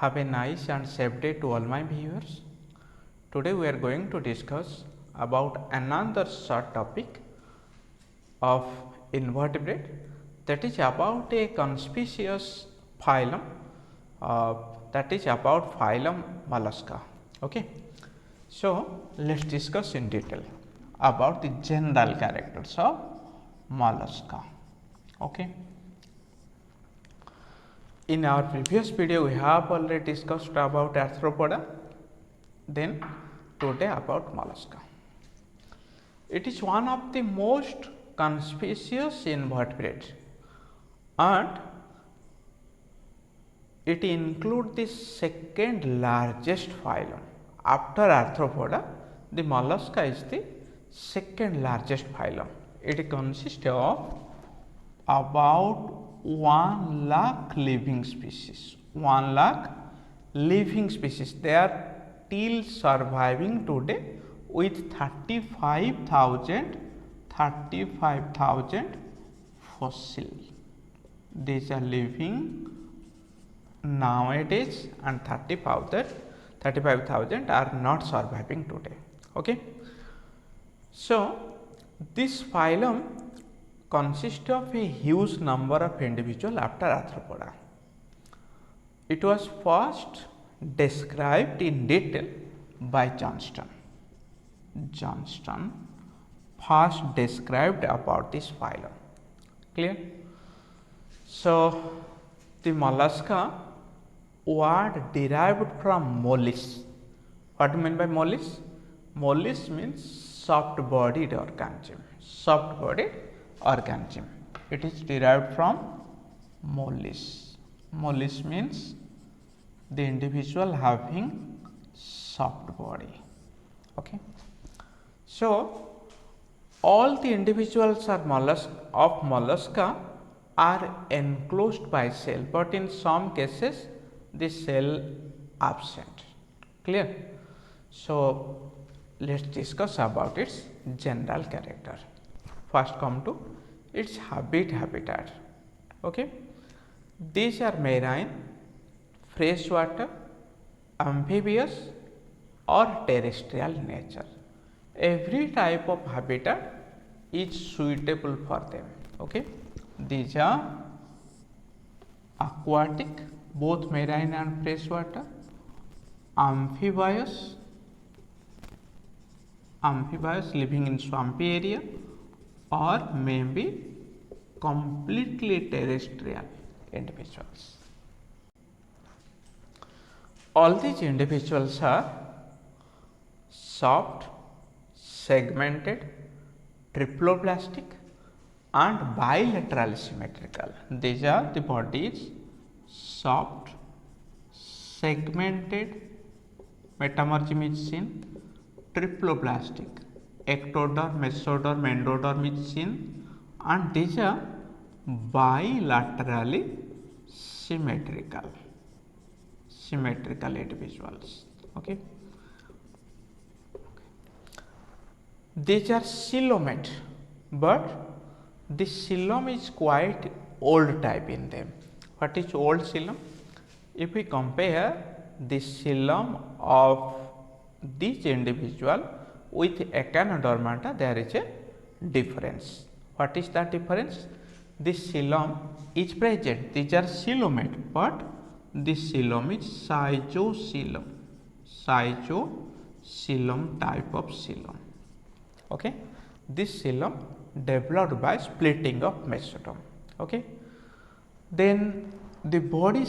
Have a nice and safe day to all my viewers. Today we are going to discuss about another short topic of invertebrate, that is about a conspicuous phylum, that is about phylum Mollusca. Okay. So, let us discuss in detail about the general characters of Mollusca. Okay. In our previous video, we have already discussed about Arthropoda, then today about Mollusca. It is one of the most conspicuous invertebrates and it includes the second largest phylum. After Arthropoda, the Mollusca is the second largest phylum. It consists of about 1 lakh living species. 1 lakh living species. They are still surviving today with 35,000 fossil. These are living nowadays and 35,000 are not surviving today. Okay. So, this phylum consists of a huge number of individuals after Arthropoda. It was first described in detail by Johnston. Johnston first described about this phylum. Clear? So, the Mollusca word derived from mollis. What do you mean by mollis? Mollis means soft bodied organism. Soft bodied organism. It is derived from mollis. Mollis means the individual having soft body. Okay. So, all the individuals are of Mollusca are enclosed by cell, but in some cases the cell absent. Clear? So, let us discuss about its general character. First come to its habitat. Okay. These are marine, freshwater, amphibious or terrestrial nature. Every type of habitat is suitable for them. Okay. These are aquatic, both marine and freshwater, amphibious living in swampy area, or maybe completely terrestrial individuals. All these individuals are soft, segmented, triploblastic and bilateral symmetrical. These are the bodies: soft, segmented, metamorphism is seen, triploblastic, ectoderm, mesoderm, endoderm is seen, and these are bilaterally symmetrical individuals. Okay. These are coelomate, but this coelom is quite old type in them. What is old coelom? If we compare the coelom of this individual with Echinodermata, there is a difference. What is that difference? This coelom is present. These are coelomate, but this coelom is schizocoelom. Schizocoelom type of coelom. Okay. This coelom developed by splitting of mesoderm. Okay. Then the body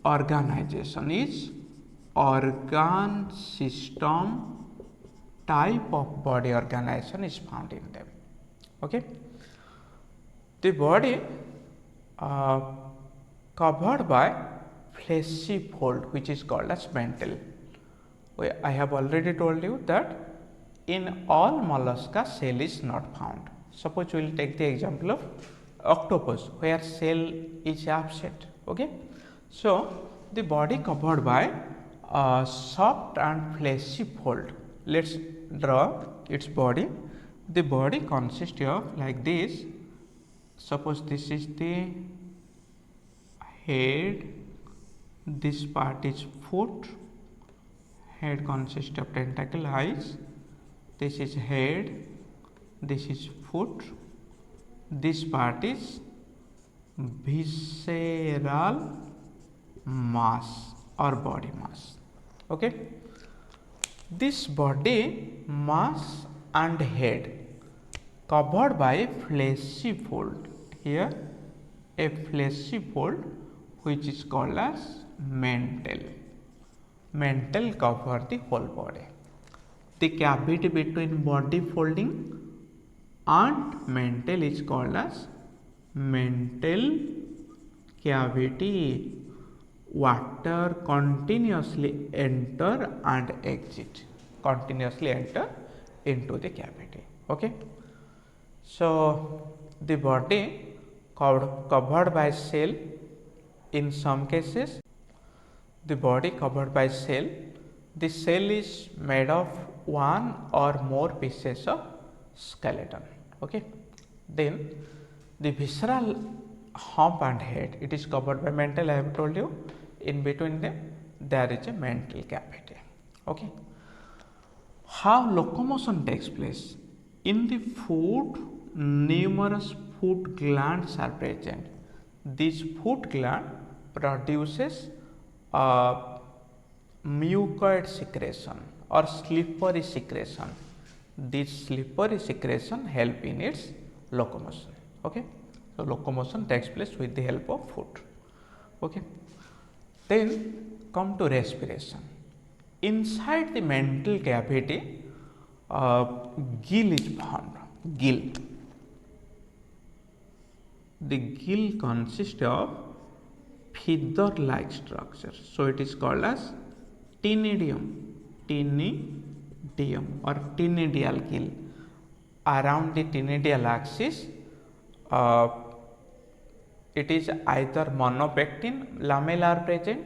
organization is organ system type of body organization is found in them. Okay. The body covered by fleshy fold, which is called as mantle. I have already told you that in all mollusca cell is not found. Suppose we will take the example of octopus where cell is absent. Okay. So, the body covered by soft and fleshy fold. Let us draw its body. The body consists of like this. Suppose this is the head, This part is foot. Head consists of tentacle eyes. This is head. This is foot. This part is visceral mass or body mass. Okay. This body mass and head covered by fleshy fold. Here a fleshy fold which is called as mantle. Mantle cover the whole body. The cavity between body folding and mantle is called as mantle cavity. Water continuously enter and exit, continuously enter into the cavity. Okay. So the body covered by cell. In some cases the body covered by cell. The cell is made of one or more pieces of skeleton. Okay. Then the visceral hump and head, it is covered by mantle. I have told you, in between them there is a mantle cavity. Okay. How locomotion takes place? In the foot, numerous foot glands are present. This foot gland produces mucoid secretion or slippery secretion. This slippery secretion help in its locomotion. Okay. So locomotion takes place with the help of foot. Okay. Then come to respiration. Inside the mantle cavity, gill is found. Gill. The gill consists of feather-like structure. So it is called as ctenidium. Ctenidium or ctenidial gill. Around the ctenidial axis, it is either monopectin lamella are present.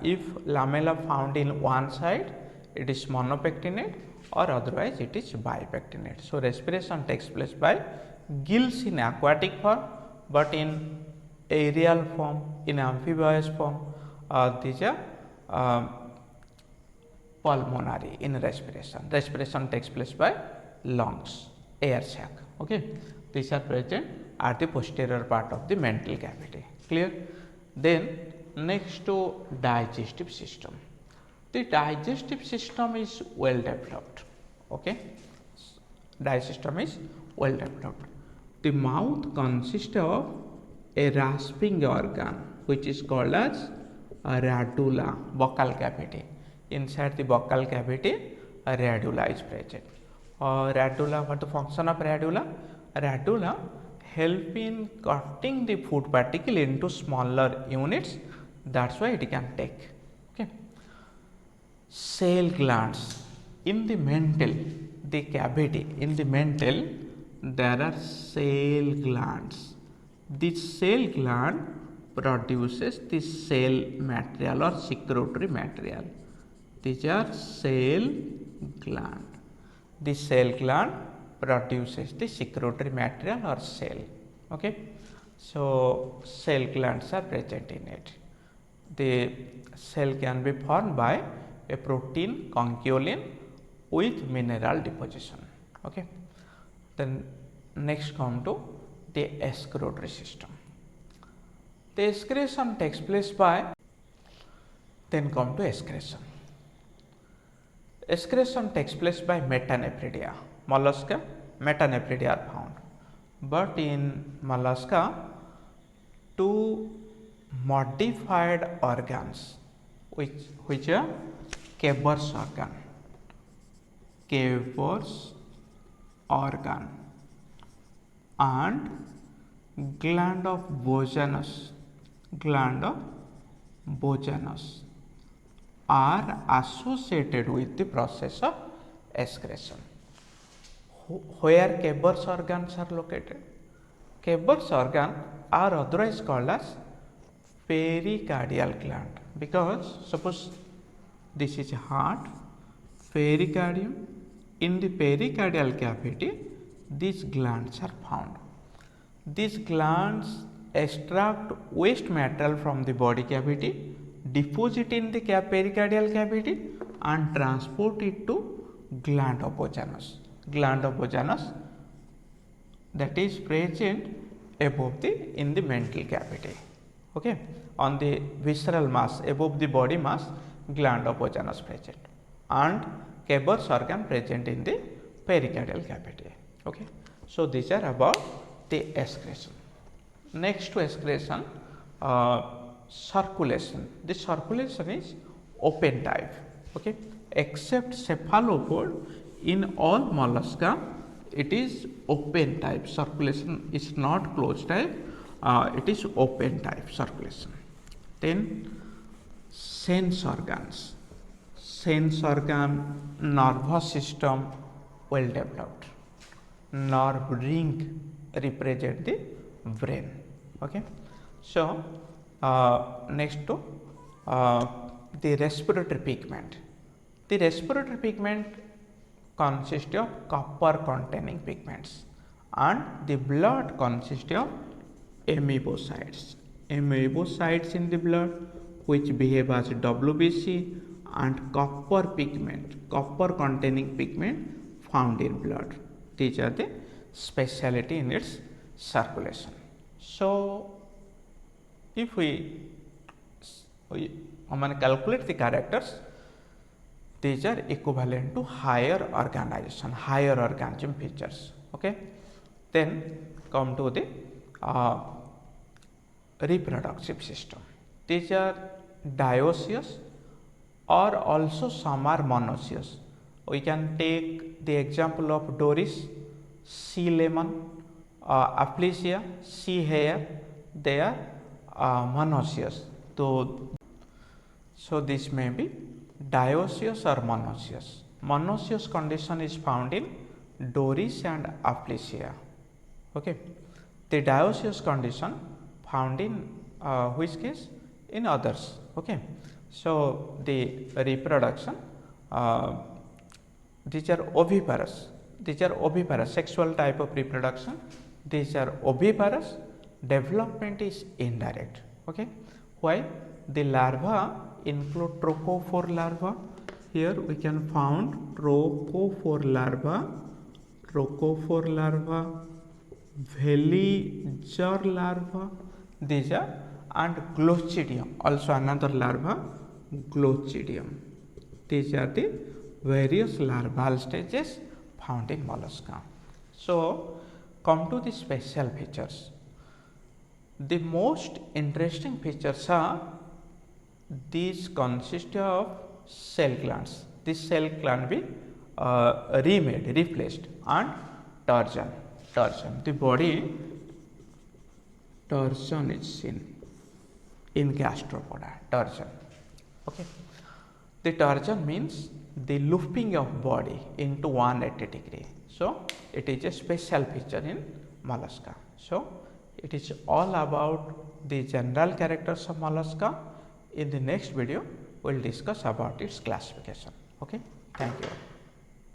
If lamella found in one side, it is monopectinate, or otherwise it is bipectinate. So respiration takes place by gills in aquatic form, but in aerial form, in amphibious form, these are pulmonary in respiration. Respiration takes place by lungs, air sac. Okay. These are present at the posterior part of the mantle cavity. Clear? Then next to digestive system. The digestive system is well developed. Okay. Digestive system is well developed. The mouth consists of a rasping organ which is called as a radula, buccal cavity. Inside the buccal cavity, a radula is present. Radula, what the function of radula? Radula help in cutting the food particle into smaller units. That's why it can take. Okay. Cell glands. In the mantle, the cavity, in the mantle, there are cell glands. This cell gland produces the cell material or secretory material. These are cell gland. The cell gland produces the secretory material or cell. Okay. So cell glands are present in it. The cell can be formed by a protein conchiolin with mineral deposition. Okay. Then next come to the excretory system. The excretion takes place by, then come to excretion. Excretion takes place by metanephridia. Mollusca, metanephridia are found. But in mollusca, two modified organs which are Kerbers organ and gland of Bojanus are associated with the process of excretion. Where Kerbers organs are located? Kerbers organ are otherwise called as pericardial gland, because suppose this is heart, pericardium. In the pericardial cavity, these glands are found. These glands extract waste material from the body cavity deposit in the pericardial cavity and transport it to gland of Bojana's. Gland of Bojana's that is present above the in the mental cavity. Okay, on the visceral mass above the body mass, gland of Bojana's present and Keber's organ present in the pericardial cavity. Okay, so these are about the excretion. Next to excretion, circulation. The circulation is open type. Okay, except cephalopod, in all mollusca it is open type. Circulation is not closed type, it is open type circulation. Then sense organs. Sense organ, nervous system well developed. Nerve ring represent the brain. Okay, so next to the respiratory pigment. The respiratory pigment consists of copper containing pigments and the blood consists of amoebocytes. Amoebocytes in the blood which behave as WBC and copper pigment, copper containing pigment found in blood. These are the speciality in its circulation. So, if we calculate the characters, these are equivalent to higher organization, higher organism features. Okay, then come to the reproductive system. These are dioecious or also some are monoecious. We can take the example of Doris, sea lemon, Aplysia, sea hare. They are monoecious. So this may be dioecious or monoecious. Monoecious condition is found in Doris and Aplysia. Okay, the dioecious condition found in which case in others. Okay, so the reproduction, these are oviparous. These are oviparous, sexual type of reproduction. These are oviparous. Development is indirect. Okay, why? The larva include trophophore larva. Here we can found trophophore larva, veliger larva, these are, and glochidium, also another larva, glochidium. These are the various larval stages found in mollusca. So, come to the special features. The most interesting features are these consist of cell glands. This cell gland be remade, replaced, and turgor. The body turgor is seen in gastropoda. Turgor. Okay. The turgor means the looping of body into 180 degree. So it is a special feature in mollusca. So it is all about the general characters of mollusca. In the next video, we will discuss about its classification. Okay, thank you.